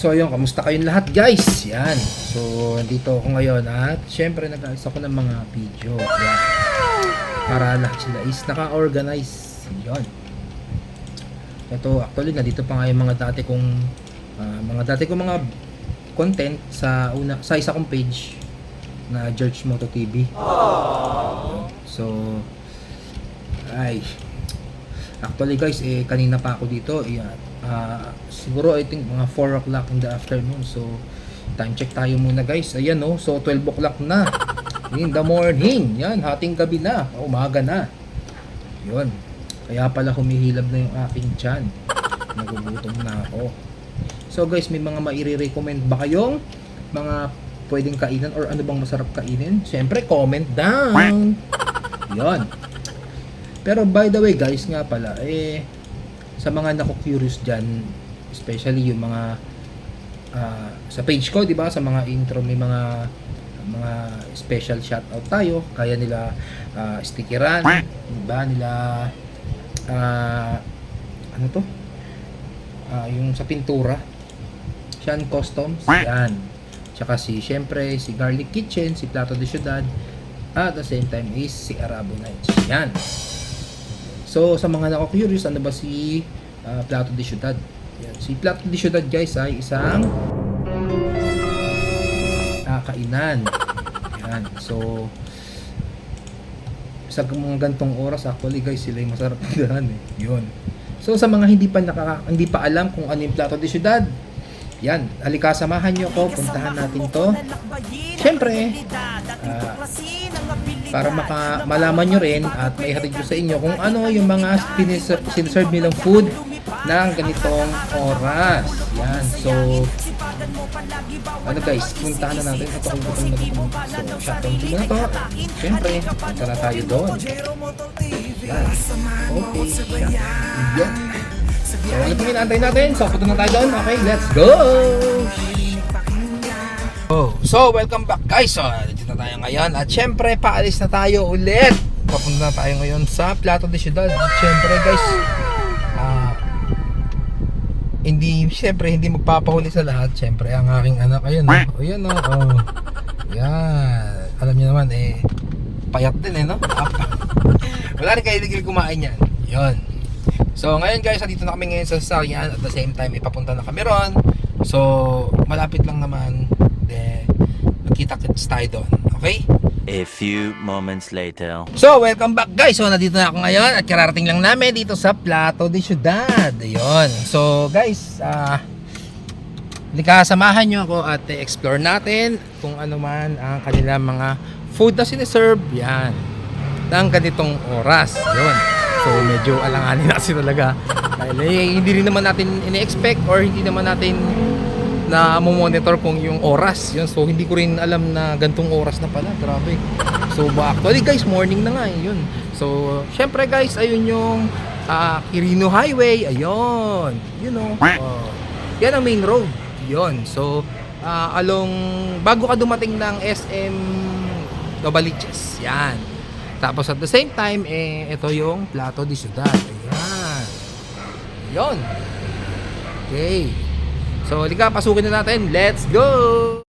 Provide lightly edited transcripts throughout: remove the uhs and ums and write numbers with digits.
So ayun, kamusta kayong lahat guys? Yan. So nandito ako ngayon at syempre nag-ayos ako ng mga video. Yan. Para lahat sila is naka-organize. Yan. Ito actually nandito pa nga yung mga dati kong mga content sa isa kong page na George Moto TV. So actually guys, kanina pa ako dito. Siguro I think mga 4 o'clock in the afternoon. So time check tayo muna guys. Ayan no. So 12 o'clock na in the morning. Yan, hating gabi na, umaga na. Yun. Kaya pala humihilab na yung aking tiyan. Nagugutom na ako. So guys, may mga maire-recommend ba kayong mga pwedeng kainan or ano bang masarap kainin? Siyempre comment down. Yun. Pero by the way guys, nga pala sa mga nako-curious dyan, especially yung mga sa page ko, di ba, sa mga intro may mga special shoutout tayo, kaya nila stickeran, di ba, nila ano to, yung sa pintura, Sean Customs, yan, tsaka syempre si Garlic Kitchen, si Plato de Ciudad, at the same time is si Arabo Nights, yan. So sa mga nako-curious, ano ba si Plato de Ciudad? Yan. Si Plato de Ciudad guys ay isang kainan. Yan. So sa mga gantong oras actually guys, sila yung masarap tindahan eh. Yun. So sa mga hindi pa alam kung ano yung Plato de Ciudad, yan, halika samahan niyo ako, puntahan natin to. Siyempre, para malaman nyo rin at maihatid ko sa inyo kung ano yung mga siniserve nilang food ng ganitong oras. Yan. So, ano guys, puntahan na natin sa pakulutan na dito. So, shutdown ko muna to. Siyempre, punta na tayo doon. Yan. Okay. Yan. So, ano pong inaantay natin? So, punta na tayo doon. Okay, let's go! So, welcome back guys. So, dito na tayo ngayon. At syempre, paalis na tayo ulit. Papunta na tayo ngayon sa Plato de Ciudad. At syempre guys, hindi magpapahuli sa lahat. Syempre, ang aking anak, ayun o. Ayun o. Yan. Alam niyo naman, payat din no? Wala rin kayo ligil kumain yan. Yun. So, ngayon guys, dito na kami ngayon sa sasakyan. At the same time, ipapunta na kami ron. So, malapit lang naman. Magkita-kits tayo doon, okay? A few moments later. So, welcome back guys. So, nandito na ako ngayon at kararating lang namin dito sa Plato de Ciudad. Ayun. So, guys, samahan nyo ako at explore natin kung ano man ang kanilang mga food na siniserve. Yan. Ng ganitong oras. Ayun. So, medyo alanganin na kasi talaga. Dahil hindi rin naman natin ini-expect or hindi naman natin na monitor kung yung oras yun. So hindi ko rin alam na gantong oras na pala, grabe. So actually guys, morning na nga yun. So syempre guys, ayun yung Quirino Highway, ayun, you know, yan ang main road yun. So bago ka dumating ng SM Novaliches, yan. Tapos at the same time, ito yung Plato de Ciudad, ayan, yun. Okay. So, halika, pasukin na natin. Let's go!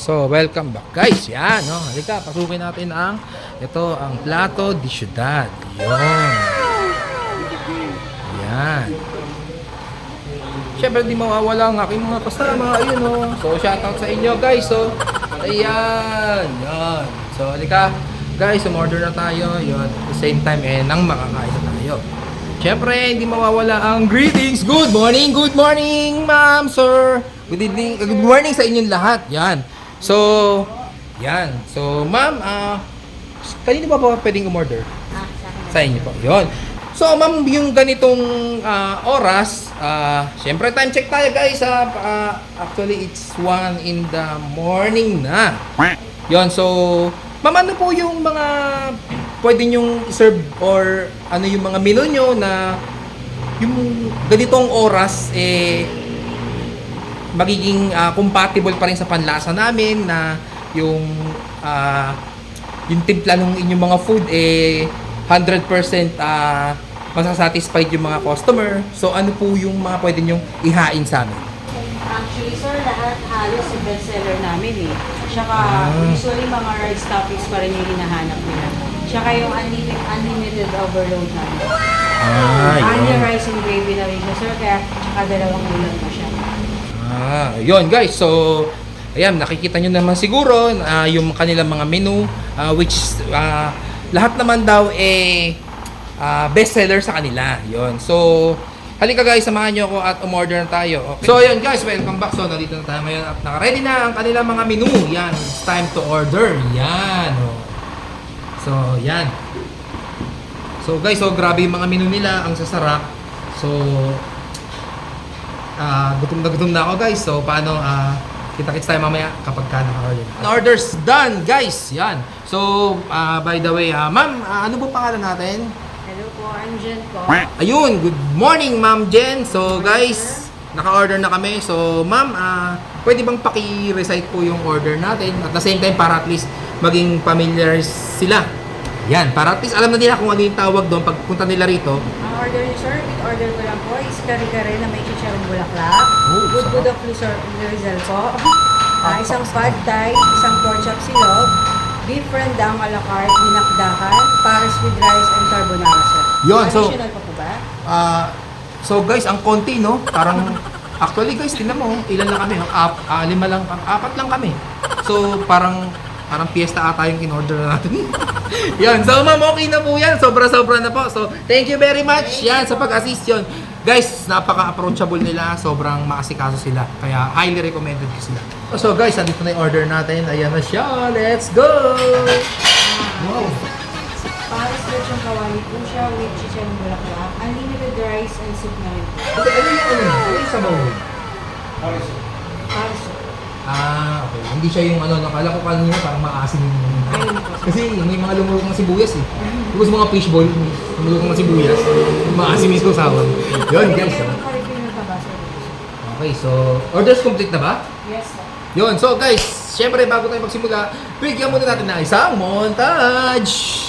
So, welcome back guys. Yan, no? Halika, pasukin natin ang Plato de Ciudad. Yun. Yan. Siyempre, di mawawala ang aking mga kasama. Ayun, no? So, shoutout sa inyo guys. So, ayan. Yan. So, halika. Guys, umorder na tayo. Yun. At the same time, nang makakain na tayo. Siyempre, hindi mawawala ang greetings. Good morning, ma'am, sir. Good evening, good morning sa inyong lahat. Yan. So, yan. So, ma'am, kanino ba pwedeng umorder? Sa akin na sa inyo po. Yun. So, ma'am, yung ganitong oras, syempre time check tayo guys. Actually, it's 1 in the morning na. Yun, so, ma'am, ano po yung mga pwede nyong serve or ano yung mga menu nyo na yung ganitong oras, magiging compatible pa rin sa panlasa namin na yung timpla ng inyong mga food 100% masasatisfied yung mga customer. So ano po yung mga pwede nyong ihain sa amin? Actually, sir, lahat halos yung bestseller namin eh. Tsaka, usually mga rice toppings pa rin yung hinahanap nila. Tsaka yung unlimited overload namin. Onion rice and gravy na rin siya, sir, kaya tsaka dalawang ulam pa siya. Yun guys. So, ayan, nakikita nyo naman siguro yung kanilang mga menu, which lahat naman daw bestseller sa kanila. Yun. So, halika guys, samahan nyo ako at umorder na tayo. Okay. So, ayun guys, welcome back. So, nandito na tayo ngayon at naka-ready na ang kanilang mga menu. Yan, it's time to order. Yan. So, yan. So, guys, so grabe yung mga menu nila. Ang sasarap. So, gutom na ako guys. So, paano, kita-kits tayo mamaya kapag ka naka-order. Orders done, guys. Yan. So, by the way, ma'am, ano po pangalan natin? Hello po, I'm Jen po. Ayun, good morning, Ma'am Jen. So, guys, naka-order na kami. So, ma'am, pwede bang paki-recite po yung order natin? At the same time, para at least maging familiar sila. Yan, para at least alam na nila kung ano yung tawag doon pagpunta nila rito. Ang order niyo, sir, with order ko lang po is kare-kare na may chicharong bulaklak. Good of Rizal po. Isang pad thai, isang pork chop silog, beef rendang a la carte, dinakdakan, pares with rice and carbonara, sir. Yun, so, additional pa po ba? so guys, ang konti, no? Parang, actually guys, tingnan mo, ilan lang kami, no? Apat lang kami. So, parang piyesta ata yung in-order natin. Yan, so ma'am, okay na po yan. Sobra-sobra na po. So, thank you very much. Yan, sa pag-assist yun. Guys, napaka-approachable nila. Sobrang maasikaso sila. Kaya, highly recommended ko sila. So guys, andito na yung order natin. Ayan na siya. Let's go! Wow! Pares lechong kawali po siya with chicharong bulaklak, unlimited rice and soup na rin po. Okay, ano yung sabaw? Pares, sir. Okay. Hindi siya yung nakala ko kanina parang maasim yung Ayun po. kasi may mga lumulok na sibuyas eh. Tapos mga fishball, lumulok na sibuyas, maasim yung sausawan. Yun guys. Mag-refill na ba, sir? Okay, so orders complete na ba? Yes, sir. Yun, so guys, syempre bago tayo magsimula, bigyan muna natin na isang montage!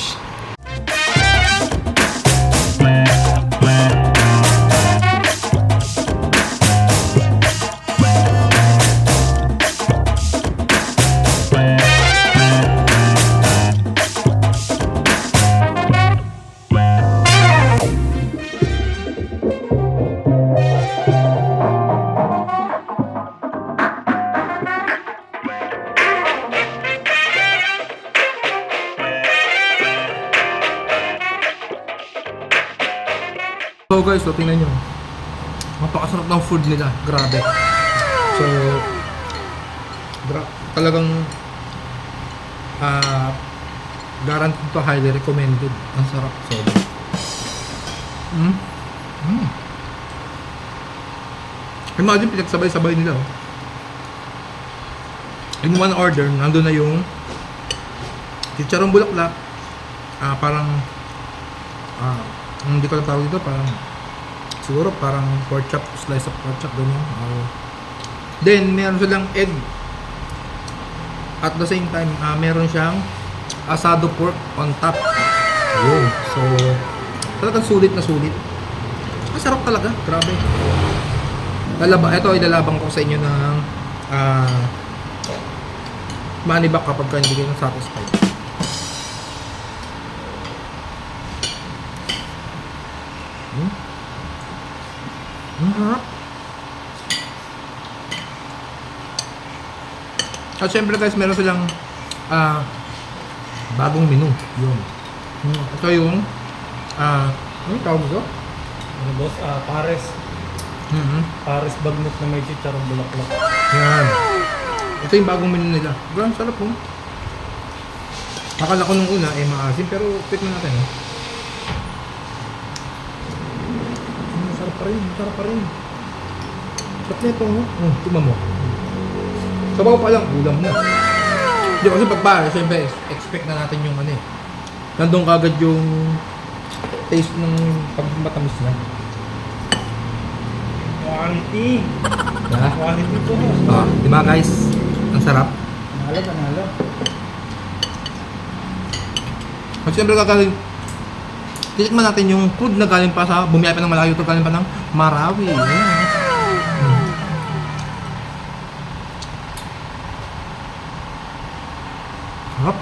So guys, so tingnan nyo. Napakasarap ng food nila. Grabe. So, talagang guaranteed to, highly recommended. Ang sarap. So, imagine, pinagsabay-sabay nila. In one order, nandun na yung chicharong bulaklak. Parang hindi ko lang tawag dito, parang siguro parang pork chop, slice of pork chop, ganyan. Then meron silang egg. At the same time, meron siyang asado pork on top. Ayun. So, talagang sulit na sulit. Masarap talaga, grabe. Ito ay lalabang ko sa inyo ng money back kapag hindi kayo satisfied. At syempre guys, meron silang bagong menu. Yun. Ito yung ano tawag ito? Ano boss? Pares. Pares bagnot na may chicharong bulaklak. Yan. Ito yung bagong menu nila. Grabe, sarap po. Akala ko nung una maasim, pero tikman natin. pa rin. Masarap pa rin. Sarap na ito, no? Tingnan mo. Sabaw pa lang, ulam na. Di kasi pagpara, siyempre, expect na natin yung ano eh. Nandun kagad yung taste ng pag matamis na. Quality. Ha? Quality to. Di ba guys? Ang sarap. Panalo. At siyempre kagaling, titikman natin yung food na galing pa sa, bumiyay pa ng malayo ito, galing pa ng Marawi. Ayan. Sarap.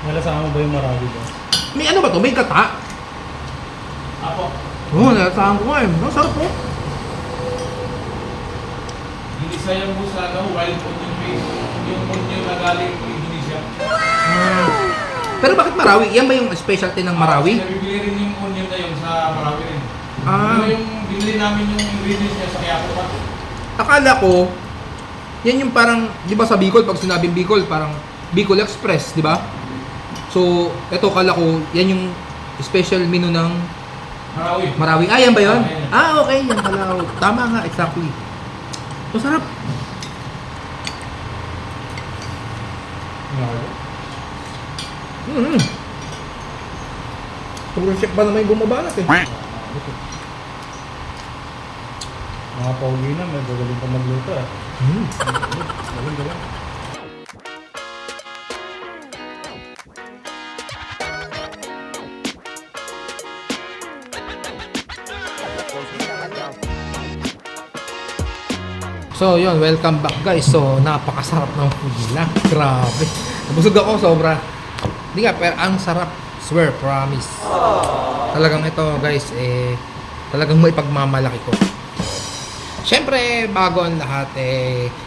Nalasama mo ba yung Marawi ba? May ano ba to? May gata? Ako. Oo, nalasahan ko nga eh. Ang sarap po. Inisa yung sa wild onion paste, yung onion na galing Indonesia. Pero bakit Marawi? Yan ba yung specialty ng Marawi? Nabibili rin yung onion na yun sa Marawi rin. Ah. Pero yung binili namin yung ingredients niya sa Quiapo pa. Akala ko, yan yung parang, di ba sa Bicol, pag sinabing Bicol, parang Bicol Express, di ba? So, eto akala ko, yan yung special menu ng Marawi. Marawi. Ah, yan ba yun? Ah, yan. Ah, okay. Yan pala. Tama nga, exactly. Masarap. Mm-hmm. Puro chef ba naman yung bumabanat eh? Mga pogi na, may gagaling pa magluto ah. Galing. So yun, welcome back guys. So napakasarap ng food nila. Grabe. Nabusog ako sobra. Hindi nga, pero ang sarap. Swear, promise. Talagang ito guys, talagang may pagmamalaki ko. Siyempre, bago ang lahat,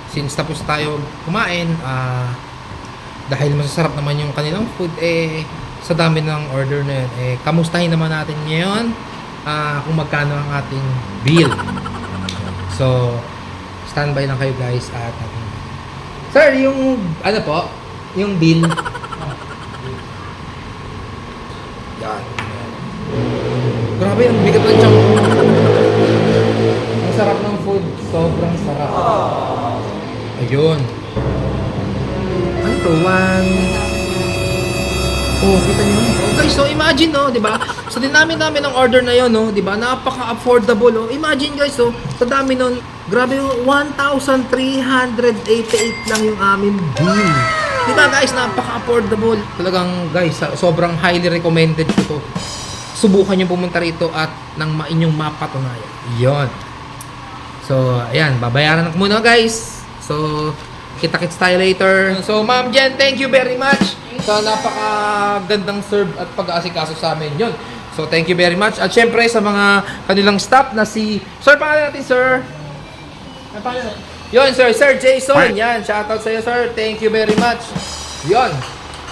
since tapos tayo kumain, dahil masasarap naman yung kanilang food, sa dami ng order na yun, kamustahin naman natin ngayon kung magkano ang ating bill. So, standby lang kayo guys at Sir, yung ano po, yung bill. Yan. Grabe, ang bigat ng tiyan ko. Ang sarap ng food, sobrang sarap. Ayun. Ano to? Oh, kita niyo? Oh, guys, so imagine, no, 'di ba? Sa dinami namin ng order na 'yon, no, 'di ba? Napaka-affordable, oh. Imagine, guys, so sa dami nun, grabe, 1,388 lang yung aming bill. 'Di ba, guys? Napaka-affordable. Talagang, guys, sobrang highly recommended ko 'to. Subukan niyo pumunta rito at nang inyong mapatunayan. 'Yon. So, ayan, babayaran ko muna, guys. So, kita-kits tayo later. So, Ma'am Jen, thank you very much sa napakagandang serve at pag-aasikaso sa amin. Yun. So, thank you very much. At syempre, sa mga kanilang staff na si... Sir, pangalan natin, sir? Ano pangalan? Yun, sir. Sir Jason. Yan. Shoutout sa iyo, sir. Thank you very much. Yun.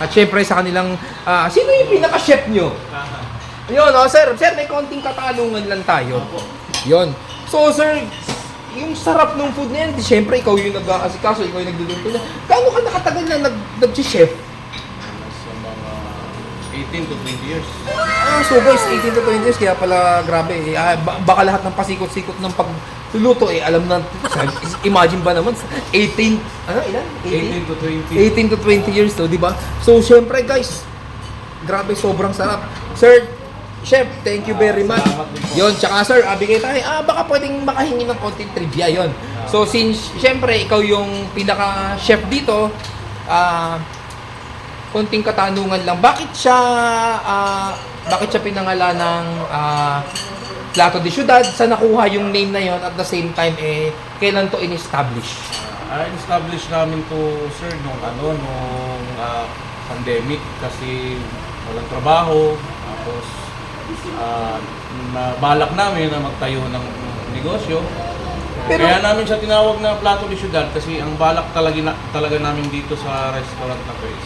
At syempre, sa kanilang... sino yung pinaka-chef nyo? Yun, oh, sir. Sir, may konting katanungan lang tayo. Yun. So, sir, yung sarap ng food na yan, siyempre, ikaw yung nag-aasikaso, ikaw yung nagluluto na. Gaano ka nakatagal na nag-chef? Sa mga 18 to 20 years. So guys, 18 to 20 years, kaya pala grabe. Baka lahat ng pasikot-sikot ng pagluluto, alam na. Imagine ba naman, 18, ano, ilan? 18 to 20. 18 to 20 years, di ba? So, siyempre, guys, grabe, sobrang sarap. Sir, Chef, thank you very much. Yon, tsaka sir, bigay tayo. Baka pwedeng makahingi ng konting trivia yon. So, since, syempre, ikaw yung pinaka-chef dito, konting katanungan lang. Bakit siya pinangalan ng Plato de Ciudad? Saan nakuha yung name na yon? At the same time, kailan to in-establish? In-establish namin to, sir, nung pandemic kasi walang trabaho. Tapos, balak namin na magtayo ng negosyo. Pero, kaya namin siya tinawag na Plato de Ciudad kasi ang balak talaga namin dito sa restaurant na to is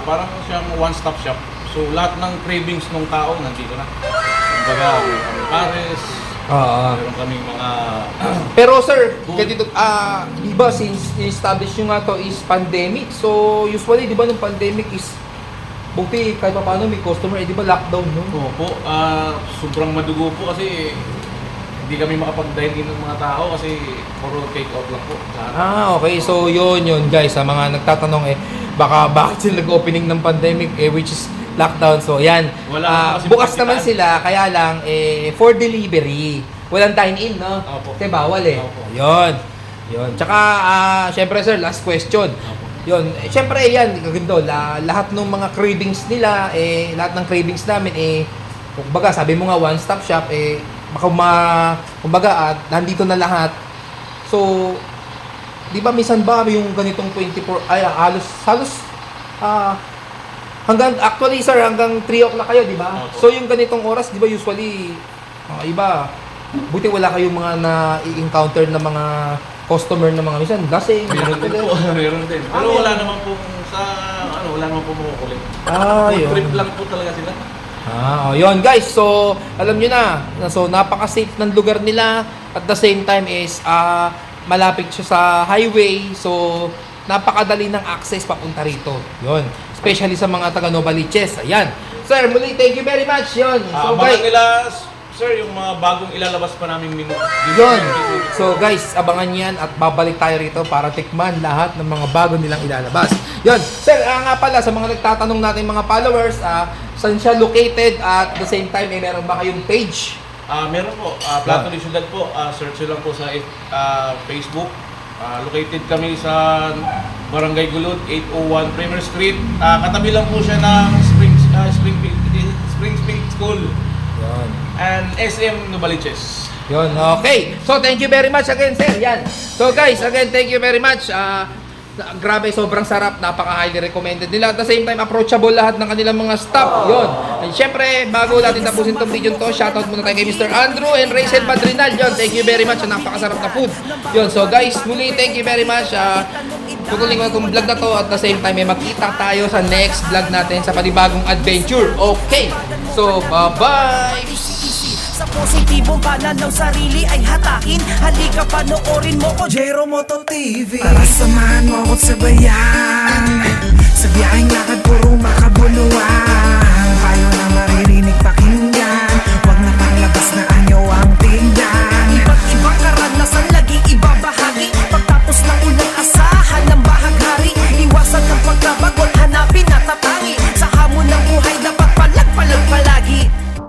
parang siyang one-stop shop. So lahat ng cravings ng tao nandito na. Kumbaga, meron kami pares, meron kami mga... Pero sir, ganito, diba since establish nyo nga to is pandemic, so usually diba nung pandemic is Buti kahit pa paano may customer, di ba lockdown no? Opo, sobrang madugo po kasi hindi kami makapag-dine in ng mga tao kasi puro take out lang po. Okay. So, yun guys. Sa mga nagtatanong bakit sila nag-opening ng pandemic which is lockdown. So, yan. Wala kasi Bukas naman pagkitaan. sila, kaya lang for delivery. Walang dine-in, no? Opo. Kasi bawal Opo. Yun. Tsaka, syempre sir, last question. Opo. Yun, syempre yan, ganito, lahat ng mga cravings nila, lahat ng cravings namin, kumbaga, sabi mo nga, one-stop shop, kumbaga, nandito na lahat. So, di ba minsan ba yung ganitong 24, halos, actually sir, hanggang 3 o'clock kayo, di ba? Opo. So, yung ganitong oras, di ba usually, iba, buti wala kayong mga na-encounter na mga customer na mga minsan, lasing. Meron din po, meron din. Pero wala naman po wala naman po makukulit. Yun. Trip lang po talaga sila. Yun guys. So, alam nyo na. So, napaka-safe ng lugar nila. At the same time is, malapit siya sa highway. So, napakadali ng access papunta rito. Yun. Especially sa mga taga Novaliches. Ayan. Sir, muli, thank you very much. Yun. So, Abangan guys. nila, sir, yung mga bagong ilalabas pa namin menu. Yun. So guys, abangan yan at babalik tayo rito para tikman lahat ng mga bago nilang ilalabas. Yun. Sir, nga pala sa mga nagtatanong natin mga followers, saan siya located at the same time, meron ba kayong page? Meron po, Plato de Ciudad po. Search nyo lang po sa Facebook. Located kami sa Barangay Gulod, 801 Premier Street. Katabi lang po siya ng Springfield School Yun. and SM Novaliches. Yun, okay. So, thank you very much again, sir. Yan. So, guys, again, thank you very much. Grabe, sobrang sarap. Napaka-highly recommended nila. At the same time, approachable lahat ng kanilang mga staff. Yun. And syempre, bago natin tapusin itong video to, shoutout muna tayo kay Mr. Andrew and Rachel Padrinal. Yun, thank you very much. Napakasarap na food. Yun, so guys, muli, thank you very much. Tutuloy ko itong vlog na to. At the same time, magkita tayo sa next vlog natin sa panibagong adventure. Okay. So, bye-bye. Sa positibong pananaw sarili ay hatakin. Halika panoorin mo ko Jero Moto TV. Tara samahan mo ko't sabayan. Sa biyaheng lakad puro makabuluhan. Payo na maririnig pakinggan.